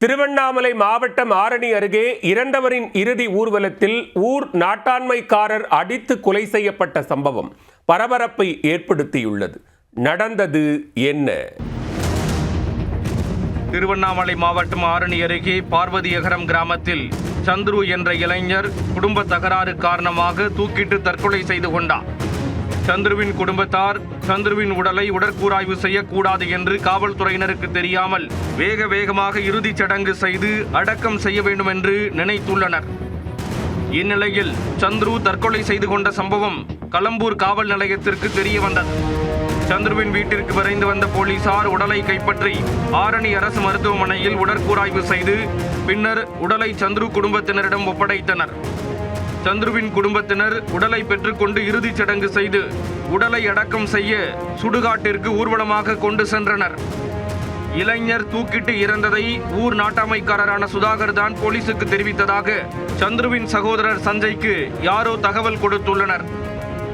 திருவண்ணாமலை மாவட்டம் ஆரணி அருகே இறந்தவரின் இறுதி ஊர்வலத்தில் ஊர் நாட்டாண்மைக்காரர் அடித்து கொலை செய்யப்பட்ட சம்பவம் பரபரப்பை ஏற்படுத்தியுள்ளது. நடந்தது என்ன? திருவண்ணாமலை மாவட்டம் ஆரணி அருகே பார்வதியகரம் கிராமத்தில் சந்துரு என்ற இளைஞர் குடும்ப தகராறு காரணமாக தூக்கிட்டு தற்கொலை செய்து கொண்டார். சந்துருவின் குடும்பத்தார் சந்துருவின் உடலை உடற்கூராய்வு செய்யக்கூடாது என்று காவல்துறையினருக்கு தெரியாமல் வேகமாக இறுதிச் சடங்கு செய்து அடக்கம் செய்ய வேண்டும் என்று நினைத்துள்ளனர். இந்நிலையில் சந்துரு தற்கொலை செய்து கொண்ட சம்பவம் களம்பூர் காவல் நிலையத்திற்கு தெரிய வந்தது. சந்துருவின் வீட்டிற்கு விரைந்து வந்த போலீசார் உடலை கைப்பற்றி ஆரணி அரசு மருத்துவமனையில் உடற்கூராய்வு செய்து பின்னர் உடலை சந்துரு குடும்பத்தினரிடம் ஒப்படைத்தனர். சந்துருவின் குடும்பத்தினர் உடலை பெற்றுக்கொண்டு இறுதிச் சடங்கு செய்து உடலை அடக்கம் செய்ய சுடுகாட்டிற்கு ஊர்வலமாக கொண்டு சென்றனர். இளைஞர் தூக்கிட்டு இறந்ததை ஊர் நாட்டாமைக்காரரான சுதாகர் தான் போலீசுக்கு தெரிவித்ததாக சந்துருவின் சகோதரர் சஞ்சய்க்கு யாரோ தகவல் கொடுத்துள்ளனர்.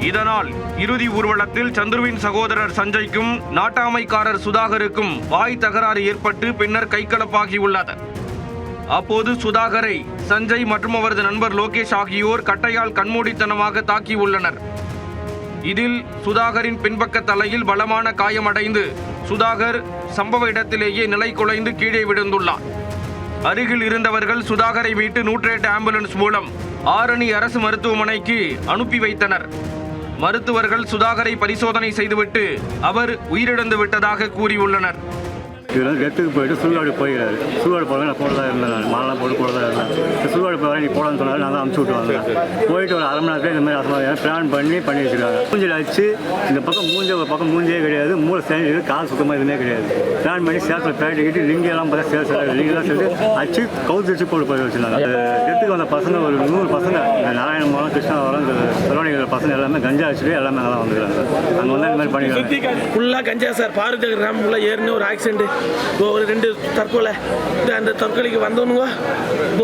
இதனால் இறுதி ஊர்வலத்தில் சந்துருவின் சகோதரர் சஞ்சய்க்கும் நாட்டாமைக்காரர் சுதாகருக்கும் வாய் தகராறு ஏற்பட்டு பின்னர் கைகலப்பாகியுள்ளது. அப்போது சுதாகரை சஞ்சய் மற்றும் அவரது நண்பர் லோகேஷ் ஆகியோர் கட்டையால் கண்மூடித்தனமாக தாக்கியுள்ளனர். இதில் சுதாகரின் பின்பக்க தலையில் பலமான காயமடைந்து சுதாகர் சம்பவ இடத்திலேயே நிலை குலைந்து கீழே விழுந்துள்ளார். அருகில் இருந்தவர்கள் சுதாகரை மீட்டு 108 ஆம்புலன்ஸ் மூலம் ஆரணி அரசு மருத்துவமனைக்கு அனுப்பி வைத்தனர். மருத்துவர்கள் சுதாகரை பரிசோதனை செய்துவிட்டு அவர் உயிரிழந்து விட்டதாக கூறியுள்ளனர். டெத்துக்கு போயிட்டு சுடுகாடு போயிடுறாரு. சுடுகாடு போக நான் போட தான் இருந்தேன். நான் மாலாம் போட்டு போட தான் இருந்தேன். சுடுகாடு போய் நீ போடன்னு சொன்னாலும் நான் தான் அனுப்பிச்சி விட்டு வந்தேன். போயிட்டு ஒரு அரை மணி நேரத்தில் இந்த மாதிரி அசமாக பிளான் பண்ணி வச்சுருக்காங்க. மூஞ்சில் அடிச்சு இந்த பக்கம் ஒரு பக்கம் மூஞ்சே கிடையாது, மூளை சேர்ந்து கால் சுத்தமாக எதுவுமே கிடையாது. பிளான் பண்ணி சேத்துல பேட்டிக்கிட்டு லிங்கெல்லாம் பார்த்தா லிங்கெல்லாம் சேர்த்து அடிச்சு கவுத்து போட்டு போய் வச்சுருந்தாங்க. டெத்துக்கு வந்த பசங்க ஒரு 100 பசங்க, நாராயணபுரம் கிருஷ்ணாவரம் இந்த சரௌண்டிங்கில் பசங்க எல்லாமே கஞ்சா அடிச்சுட்டு எல்லாமே நல்லா வந்துக்கிறாங்க. அங்கே வந்து இந்த மாதிரி பண்ணிக்கிறாங்க. ஃபுல்லாக கஞ்சா சார். பார்வதி கிராமம் ஃபுல்லாக ஏறின ஒரு ஆக்சிடென்ட், ஒரு 2 தற்கொலை. அந்த தற்கொலைக்கு வந்தவனுங்க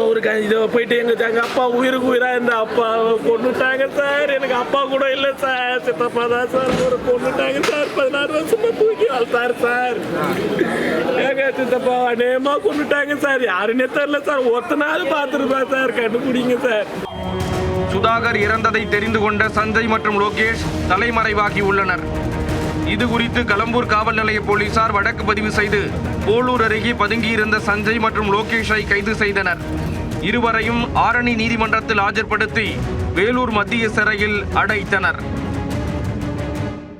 ஒரு இதை போயிட்டு எங்கள் அப்பா உயிருக்கு உயிராக இருந்த அப்பா கொண்டுட்டாங்க சார். எனக்கு அப்பா கூட இல்லை சார், சித்தப்பா தான் சார். ஒரு கொண்டுட்டாங்க சார். 16 வருஷமா தூக்கி வளர்த்தாரு சார். எங்க சித்தப்பா அநேகமாக கொண்டுட்டாங்க சார். யாருன்னே தெரியல சார். ஒருத்தனாவது பார்த்துருப்பா சார், கண்டுபிடிங்க சார். சுதாகர் இறந்ததை தெரிந்து கொண்ட சஞ்சய் மற்றும் லோகேஷ் தலைமறைவாகி உள்ளனர். இது குறித்து களம்பூர் காவல் நிலைய போலீசார் வழக்கு பதிவு செய்து போலூர் அருகே பதுங்கியிருந்த சஞ்சய் மற்றும் லோகேஷை கைது செய்தனர். இருவரையும் ஆரணி நீதிமன்றத்தில் ஆஜர்படுத்தி வேலூர் மத்திய சிறையில் அடைத்தனர்.